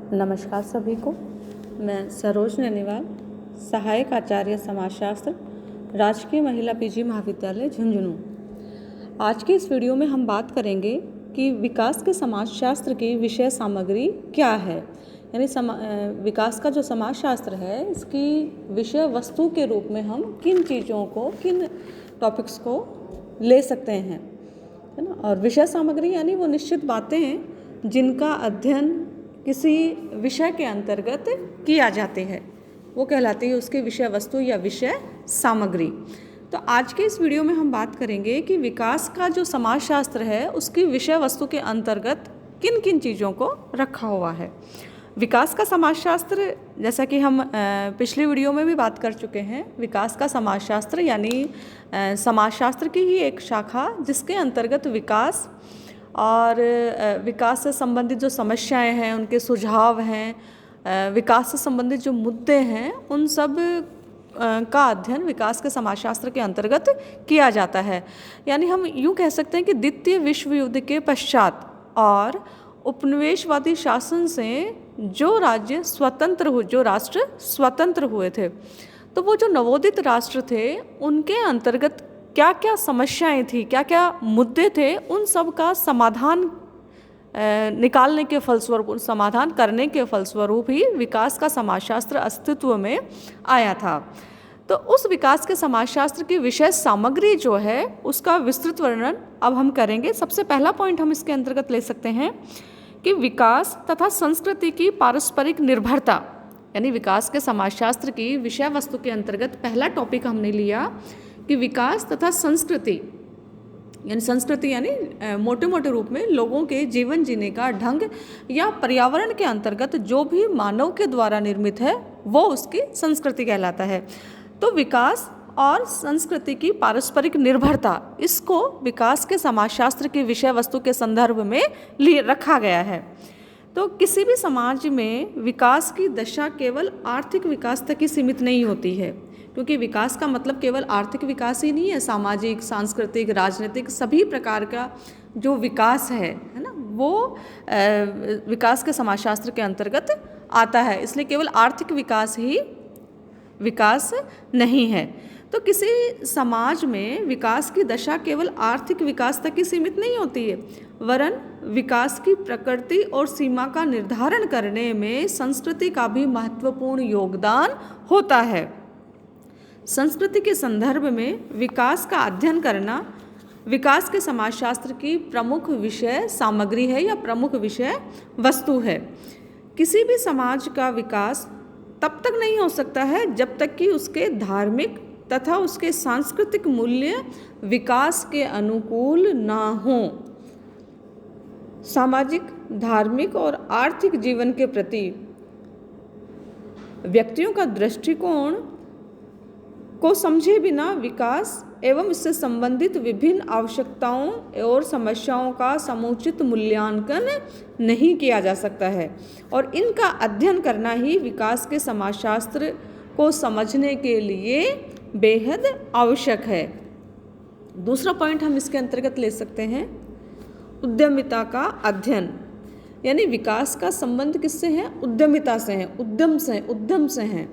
नमस्कार सभी को। मैं सरोज नैनीवाल, सहायक आचार्य समाजशास्त्र, राजकीय महिला पीजी महाविद्यालय झुंझुनू। आज के इस वीडियो में हम बात करेंगे कि विकास के समाजशास्त्र की विषय सामग्री क्या है। यानी विकास का जो समाजशास्त्र है, इसकी विषय वस्तु के रूप में हम किन चीज़ों को, किन टॉपिक्स को ले सकते हैं, है ना। और विषय सामग्री यानी वो निश्चित बातें हैं जिनका अध्ययन किसी विषय के अंतर्गत किया जाते हैं, वो कहलाती है उसकी विषय वस्तु या विषय सामग्री। तो आज के इस वीडियो में हम बात करेंगे कि विकास का जो समाजशास्त्र है उसकी विषय वस्तु के अंतर्गत किन किन चीज़ों को रखा हुआ है। विकास का समाजशास्त्र, जैसा कि हम पिछली वीडियो में भी बात कर चुके हैं, विकास का समाजशास्त्र यानी समाजशास्त्र की ही एक शाखा जिसके अंतर्गत विकास और विकास से संबंधित जो समस्याएं हैं, उनके सुझाव हैं, विकास से संबंधित जो मुद्दे हैं, उन सब का अध्ययन विकास के समाजशास्त्र के अंतर्गत किया जाता है। यानी हम यूँ कह सकते हैं कि द्वितीय विश्व युद्ध के पश्चात और उपनिवेशवादी शासन से जो राष्ट्र स्वतंत्र हुए थे, तो वो जो नवोदित राष्ट्र थे उनके अंतर्गत क्या क्या समस्याएं थी, क्या क्या मुद्दे थे, उन सब का समाधान निकालने के फलस्वरूप, समाधान करने के फलस्वरूप ही विकास का समाजशास्त्र अस्तित्व में आया था। तो उस विकास के समाजशास्त्र की विषय सामग्री जो है उसका विस्तृत वर्णन अब हम करेंगे। सबसे पहला पॉइंट हम इसके अंतर्गत ले सकते हैं कि विकास तथा संस्कृति की पारस्परिक निर्भरता। यानी विकास के समाजशास्त्र की विषय वस्तु के अंतर्गत पहला टॉपिक हमने लिया कि विकास तथा संस्कृति, यानी संस्कृति यानी मोटे मोटे रूप में लोगों के जीवन जीने का ढंग या पर्यावरण के अंतर्गत जो भी मानव के द्वारा निर्मित है वो उसकी संस्कृति कहलाता है। तो विकास और संस्कृति की पारस्परिक निर्भरता, इसको विकास के समाजशास्त्र की विषय वस्तु के संदर्भ में लिए रखा गया है। तो किसी भी समाज में विकास की दशा केवल आर्थिक विकास तक ही सीमित नहीं होती है, क्योंकि विकास का मतलब केवल आर्थिक विकास ही नहीं है, सामाजिक, सांस्कृतिक, राजनीतिक सभी प्रकार का जो विकास है ना, वो विकास के समाजशास्त्र के अंतर्गत आता है। इसलिए केवल आर्थिक विकास ही विकास नहीं है। तो किसी समाज में विकास की दशा केवल आर्थिक विकास तक ही सीमित नहीं होती है, वरन विकास की प्रकृति और सीमा का निर्धारण करने में संस्कृति का भी महत्वपूर्ण योगदान होता है। संस्कृति के संदर्भ में विकास का अध्ययन करना विकास के समाजशास्त्र की प्रमुख विषय सामग्री है या प्रमुख विषय वस्तु है। किसी भी समाज का विकास तब तक नहीं हो सकता है जब तक कि उसके धार्मिक तथा उसके सांस्कृतिक मूल्य विकास के अनुकूल ना हों। सामाजिक, धार्मिक और आर्थिक जीवन के प्रति व्यक्तियों का दृष्टिकोण को समझे बिना विकास एवं इससे संबंधित विभिन्न आवश्यकताओं और समस्याओं का समुचित मूल्यांकन नहीं किया जा सकता है, और इनका अध्ययन करना ही विकास के समाजशास्त्र को समझने के लिए बेहद आवश्यक है। दूसरा पॉइंट हम इसके अंतर्गत ले सकते हैं उद्यमिता का अध्ययन। यानी विकास का संबंध किससे है? उद्यमिता से है, उद्यम से है।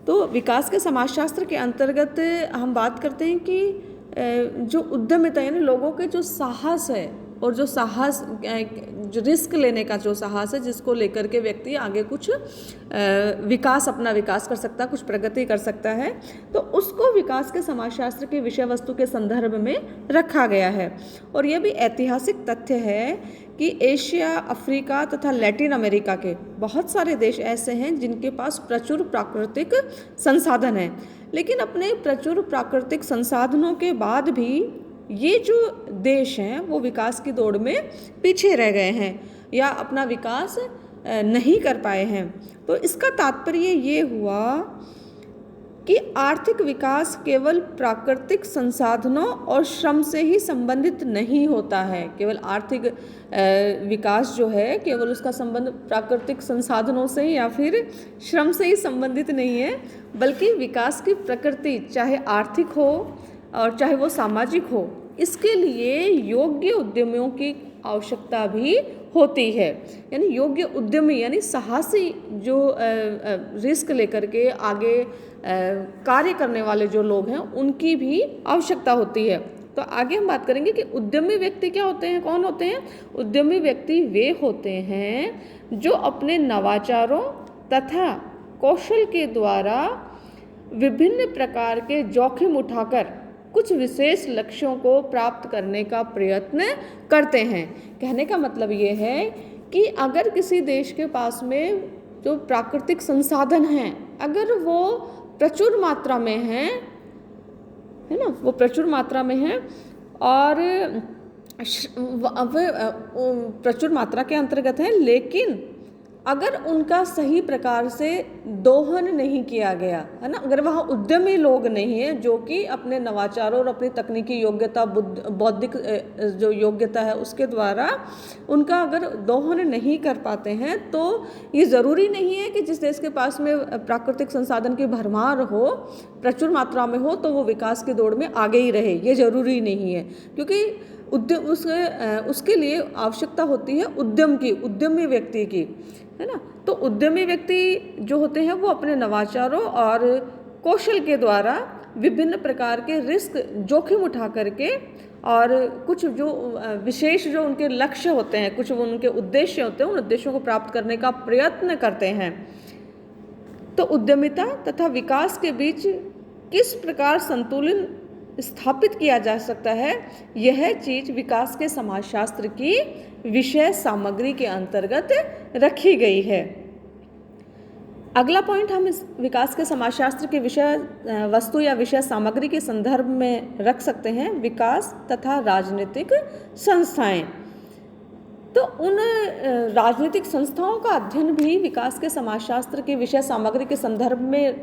तो विकास के समाजशास्त्र के अंतर्गत हम बात करते हैं कि जो उद्यमिता यानी लोगों के जो साहस है, और जो साहस, जो रिस्क लेने का जो साहस है, जिसको लेकर के व्यक्ति आगे कुछ अपना विकास कर सकता है, कुछ प्रगति कर सकता है, तो उसको विकास के समाजशास्त्र के विषय वस्तु के संदर्भ में रखा गया है। और यह भी ऐतिहासिक तथ्य है कि एशिया, अफ्रीका तथा लैटिन अमेरिका के बहुत सारे देश ऐसे हैं जिनके पास प्रचुर प्राकृतिक संसाधन हैं, लेकिन अपने प्रचुर प्राकृतिक संसाधनों के बाद भी ये जो देश हैं वो विकास की दौड़ में पीछे रह गए हैं या अपना विकास नहीं कर पाए हैं। तो इसका तात्पर्य ये हुआ कि आर्थिक विकास केवल प्राकृतिक संसाधनों और श्रम से ही संबंधित नहीं होता है। केवल आर्थिक विकास जो है, केवल उसका संबंध प्राकृतिक संसाधनों से या फिर श्रम से ही संबंधित नहीं है, बल्कि विकास की प्रकृति चाहे आर्थिक हो और चाहे वो सामाजिक हो, इसके लिए योग्य उद्यमियों की आवश्यकता भी होती है। यानी योग्य उद्यमी यानी साहसी जो रिस्क लेकर के आगे कार्य करने वाले जो लोग हैं उनकी भी आवश्यकता होती है। तो आगे हम बात करेंगे कि उद्यमी व्यक्ति क्या होते हैं, कौन होते हैं। उद्यमी व्यक्ति वे होते हैं जो अपने नवाचारों तथा कौशल के द्वारा विभिन्न प्रकार के जोखिम उठाकर कुछ विशेष लक्ष्यों को प्राप्त करने का प्रयत्न करते हैं। कहने का मतलब ये है कि अगर किसी देश के पास में जो प्राकृतिक संसाधन हैं अगर वो प्रचुर मात्रा में हैं, है ना, वो प्रचुर मात्रा में हैं और प्रचुर मात्रा के अंतर्गत है, लेकिन अगर उनका सही प्रकार से दोहन नहीं किया गया, है ना, अगर वहाँ उद्यमी लोग नहीं हैं जो कि अपने नवाचारों और अपनी तकनीकी योग्यता बौद्धिक जो योग्यता है उसके द्वारा उनका अगर दोहन नहीं कर पाते हैं, तो ये ज़रूरी नहीं है कि जिस देश के पास में प्राकृतिक संसाधन की भरमार हो, प्रचुर मात्रा में हो, तो वो विकास की दौड़ में आगे ही रहे। ये ज़रूरी नहीं है, क्योंकि उसके लिए आवश्यकता होती है उद्यम की, उद्यमी व्यक्ति की, है ना। तो उद्यमी व्यक्ति जो होते हैं वो अपने नवाचारों और कौशल के द्वारा विभिन्न प्रकार के रिस्क जोखिम उठा करके और कुछ जो विशेष जो उनके लक्ष्य होते हैं, कुछ उनके उद्देश्य होते हैं, उन उद्देश्यों को प्राप्त करने का प्रयत्न करते हैं। तो उद्यमिता तथा विकास के बीच किस प्रकार संतुलन स्थापित किया जा सकता है, यह चीज विकास के समाजशास्त्र की विषय सामग्री के अंतर्गत रखी गई है। अगला पॉइंट हम इस विकास के समाजशास्त्र के विषय वस्तु या विषय सामग्री के संदर्भ में रख सकते हैं, विकास तथा राजनीतिक संस्थाएं। तो उन राजनीतिक संस्थाओं का अध्ययन भी विकास के समाजशास्त्र के विषय सामग्री के संदर्भ में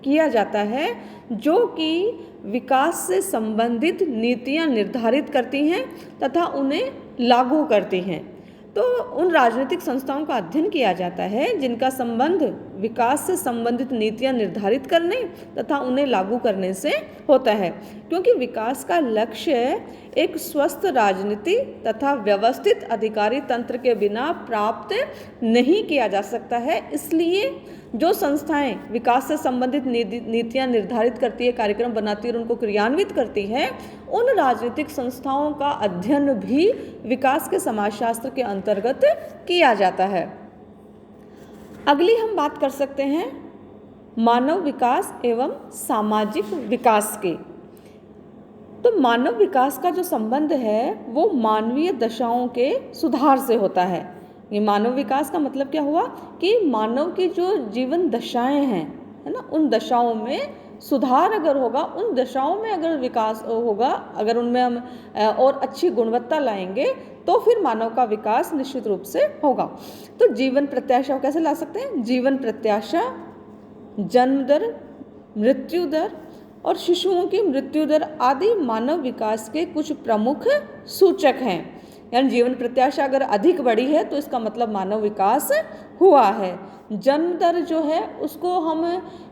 किया जाता है, जो कि विकास से संबंधित नीतियां निर्धारित करती हैं तथा उन्हें लागू करती हैं। तो उन राजनीतिक संस्थाओं का अध्ययन किया जाता है जिनका संबंध विकास से संबंधित नीतियां निर्धारित करने तथा उन्हें लागू करने से होता है, क्योंकि विकास का लक्ष्य एक स्वस्थ राजनीति तथा व्यवस्थित अधिकारी तंत्र के बिना प्राप्त नहीं किया जा सकता है। इसलिए जो संस्थाएं विकास से संबंधित नीतियां निर्धारित करती है, कार्यक्रम बनाती है और उनको क्रियान्वित करती है, उन राजनीतिक संस्थाओं का अध्ययन भी विकास के समाजशास्त्र के अंतर्गत किया जाता है। अगली हम बात कर सकते हैं मानव विकास एवं सामाजिक विकास की। तो मानव विकास का जो संबंध है वो मानवीय दशाओं के सुधार से होता है। ये मानव विकास का मतलब क्या हुआ कि मानव की जो जीवन दशाएं हैं, है ना, उन दशाओं में सुधार अगर होगा, उन दशाओं में अगर विकास होगा, अगर उनमें हम और अच्छी गुणवत्ता लाएंगे तो फिर मानव का विकास निश्चित रूप से होगा। तो जीवन प्रत्याशा कैसे ला सकते हैं? जीवन प्रत्याशा, जन्म दर, मृत्यु दर और शिशुओं की मृत्यु दर आदि मानव विकास के कुछ प्रमुख सूचक हैं। यानी जीवन प्रत्याशा अगर अधिक बढ़ी है तो इसका मतलब मानव विकास हुआ है। जन्म दर जो है उसको हम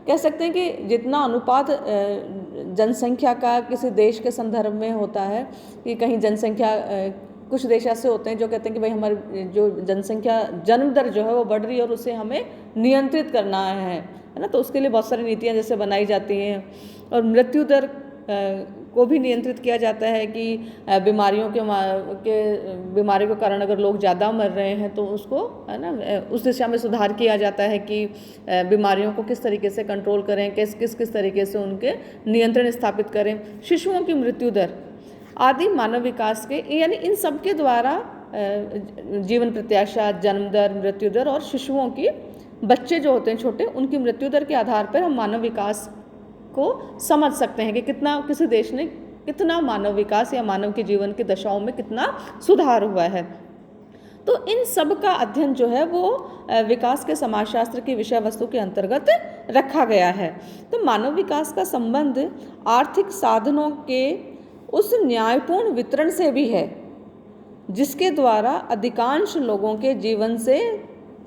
कह सकते हैं कि जितना अनुपात जनसंख्या का किसी देश के संदर्भ में होता है, कि कहीं जनसंख्या कुछ देश ऐसे होते हैं जो कहते हैं कि भाई हमारी जो जनसंख्या जन्म दर जो है वो बढ़ रही है और उसे हमें नियंत्रित करना है ना, तो उसके लिए बहुत सारी नीतियाँ जैसे बनाई जाती हैं। और मृत्यु दर को भी नियंत्रित किया जाता है कि बीमारियों बीमारी के कारण अगर लोग ज़्यादा मर रहे हैं तो उसको, है ना, उस दिशा में सुधार किया जाता है कि बीमारियों को किस तरीके से कंट्रोल करें, किस तरीके से उनके नियंत्रण स्थापित करें। शिशुओं की मृत्यु दर आदि मानव विकास के, यानी इन सब के द्वारा जीवन प्रत्याशा, जन्म दर, मृत्यु दर और शिशुओं की, बच्चे जो होते हैं छोटे, उनकी मृत्यु दर के आधार पर हम मानव विकास को समझ सकते हैं कि कितना किसी देश ने कितना मानव विकास या मानव के जीवन की दशाओं में कितना सुधार हुआ है। तो इन सब का अध्ययन जो है वो विकास के समाजशास्त्र की विषय वस्तु के अंतर्गत रखा गया है। तो मानव विकास का संबंध आर्थिक साधनों के उस न्यायपूर्ण वितरण से भी है जिसके द्वारा अधिकांश लोगों के जीवन से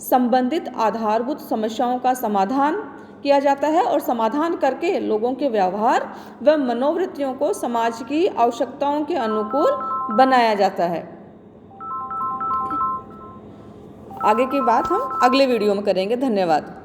संबंधित आधारभूत समस्याओं का समाधान किया जाता है और समाधान करके लोगों के व्यवहार व मनोवृत्तियों को समाज की आवश्यकताओं के अनुकूल बनाया जाता है। आगे की बात हम अगले वीडियो में करेंगे। धन्यवाद।